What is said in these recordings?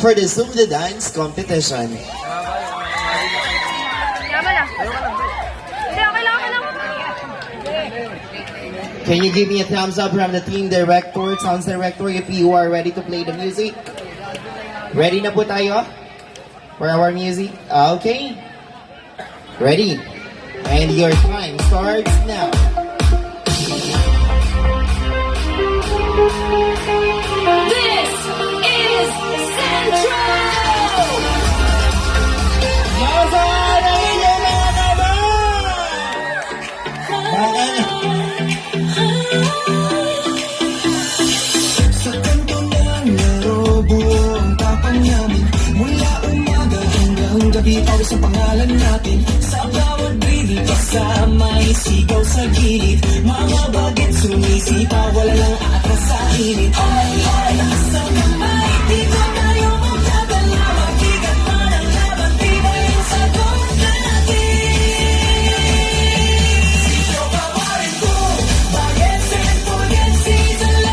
for the Zumba Dance Competition. Tama na. Hindi, okay lang, okay lang. Can you give me a thumbs up from the team director, sounds director, if you are ready to play the music? Ready na po tayo for our music? Okay. Ready? And your time starts now. This is Central! Sa kanto ng laro, buong tapang namin. Mula umaga hanggang gabi, pawis ang pangalan natin. Sa bawat drill, kasama isigaw sa gilid. Mga bagit sumisipa, wala lang atras sa init. Ay, ay, sa kamay, di ko tayo magdadala. Mabigat man ang laban, tibay ang sagot natin. Sigaw pa pa rin ko, bagit sin, forget season lang.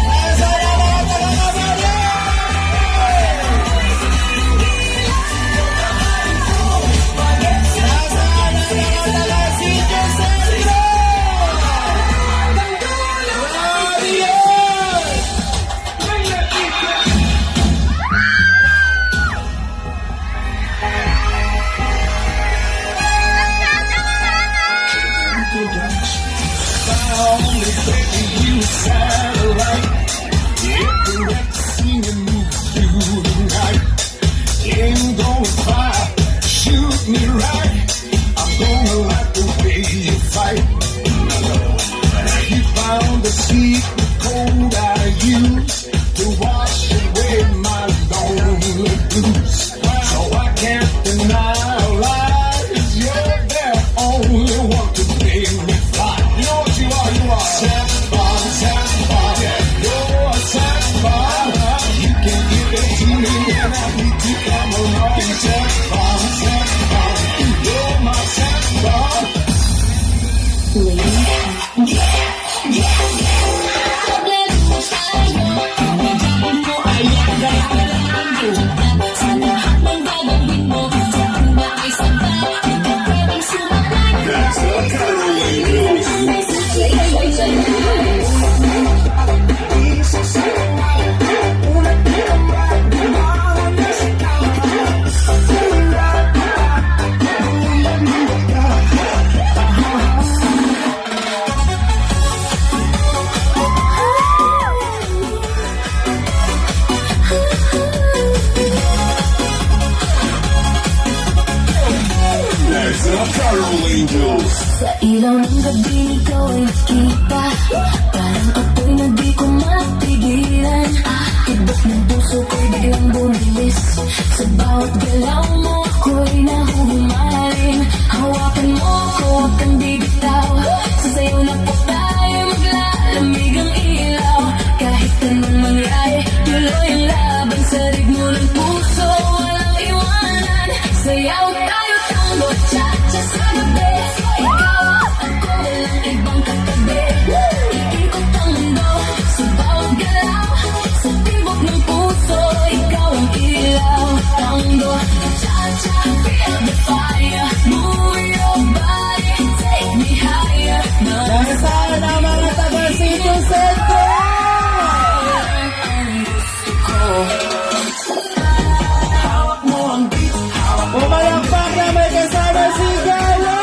Ain't gonna fly, shoot me right. I'm gonna like the way you fight. You found the secret code I use to wash away my lonely blues. So I can't deny lies. You're the only one to make me fly. You know what you are? You are Saffron, Saffron. Yeah, you're a Saffron. You can give it to me and I need to come along. Saffron, Saffron. You're my Saffron. Sa ilaw ng gabi, ikaw ay nakita. Parang apoy na di ko mapigilan. Tibok ng puso ko'y biglang bumilis. Sa bawat galaw mo ako'y nahuhumaling. Hawakan mo ako, huwag kang bibitaw. Sasayaw na po tayo, maglalamig ang ilaw. Kahit anong mangyari, tuloy ang laban. Sa ritmo ng puso, walang iwanan. Sayaw tayo, tango, cha-cha sa gabi. Ikaw at ako, walang ibang katabi. Ikikot ang mundo sa bawat galaw. Sa tibok ng puso, ikaw ang ilaw. Tango, cha-cha, feel the fire. Move your body, take me higher. Nasaan ang mga taga-City Center? Hawak mo ang beat, hawak mo Pumalakpak na may kasama si Gala!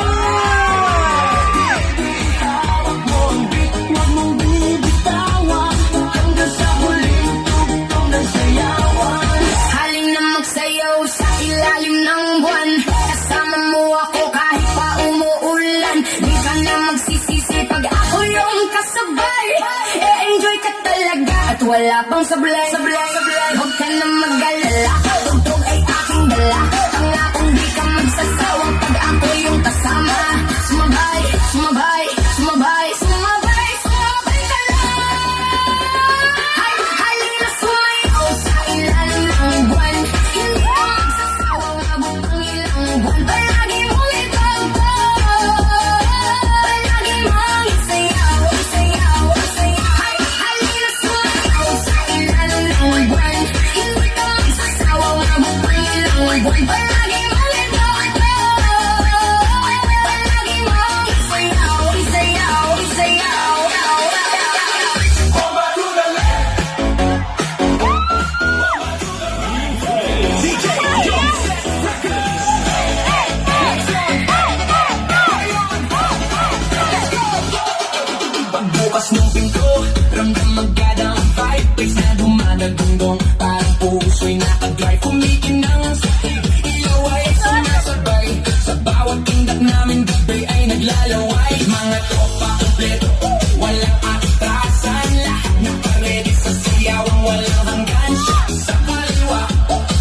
ang beat. Huwag mong binibitawan hanggang sa huling tugtog ng sayawan. Haling na magsayaw sa ilalim ng buwan. Kasama mo ako kahit pa umuulan. Di ka na magsisisi pag ako yung kasabay. E-enjoy ka talaga at wala pang sablay. Huwag ka na mag-alala, tugtog ay aking dala. Pangakong di ka magsasawang pag ako yung kasama. Sumabay, sumabay, sumabay, sumabay, sumabay ka lang. Halina sumayaw sa ilalim ng buwan. Hindi ka magsasawang abot ang ilang buwan. Palagi mong ipagpag, palagi mong isayaw, isayaw, isayaw. Halina sumayaw sa ilalim ng buwan. Palagi mong ito. Palagi mong isayaw, isayaw, isayaw. Bomba to the left. DJ Jones Records. Pagbukas ng pinto, ramdam magkadang vibe. Bass na dumadagundong, parang puso'y nakadrive. Kumikinang ang sakit, ilaw ay sumasabay. Sa bawat tindak namin gabi ay naglalaway. Mga tropa kompleto, walang atrasan. Lahat nakaredy sa siyawang walang hanggan. Shot sa kaliwa,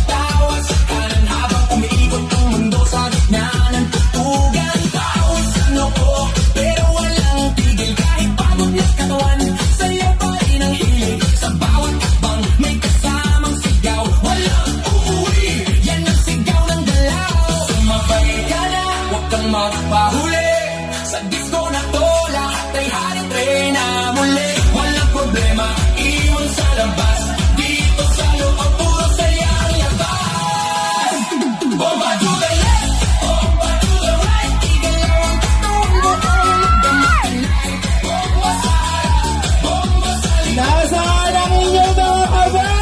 tawa sa kanan. Habang umiikot ang mundo sa gitna ng tutugan. Tawid sa noo, pero walang tigil. Kahit pagod na katawan, sayo pa rin ang hilig. Sa bawat akbang, may kasamang sigaw. Walang uuwi, yan ang sigaw ng galaw. Sumabay ka na, huwag kang magpahuli. Sa disco na to, lahat ay halitre na muli. Walang problema, iwan sa labas. Dito sa loob, puro saya ang labas. Bomba to the left, bomba to the right. Igalaw ang katawan mo, magdamakinay. Bomba sa harap, bomba sa likod. Nasaan ang inyong mga kabay?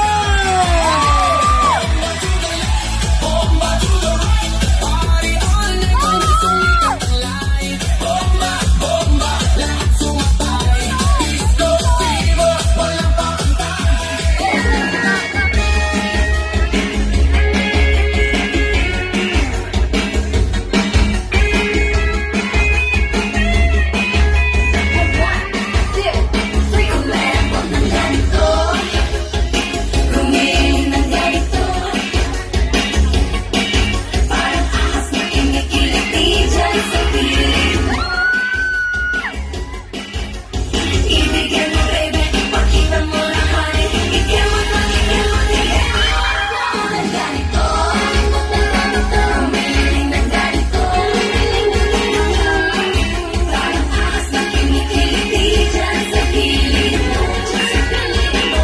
Bomba to the right, party all night. Hanggang sumikat ang light. Bomba, bomba, lahat sumatay. Disco fever, walang pakantay. Ibigyan mo, baby, ipakita mo na honey. Bigyan mo na, bigyan mo, bigyan mo. Ng ganito, umiling ng ganito. Parang ahas na kinikiliti dyan sa gilid mo, dyan sa gilid mo.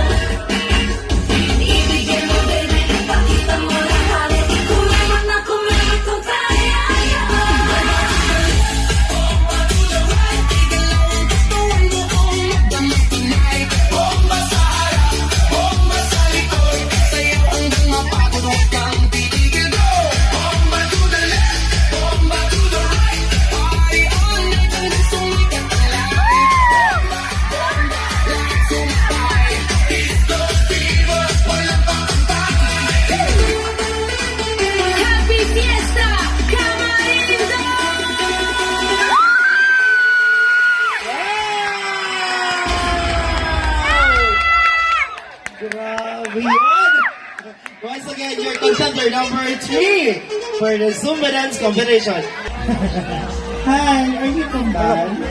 Ibigyan mo, baby, ipakita mo na honey. Kumemot na kumemot kung kaya. Bomba sa harap, bomba sa likod. Sayaw hanggang mapagod, huwag kang titigil, go! Bomba to the left, bomba to the right. Party all night hanggang sumikat ang light. Bomba, bomba, lahat sumatay. Disco fever, walang pakantay. Happy Fiesta, Camarindo! Grabe yan! Once again, your contender number 3 for the Zumba Dance Competition. Hi, are you from band?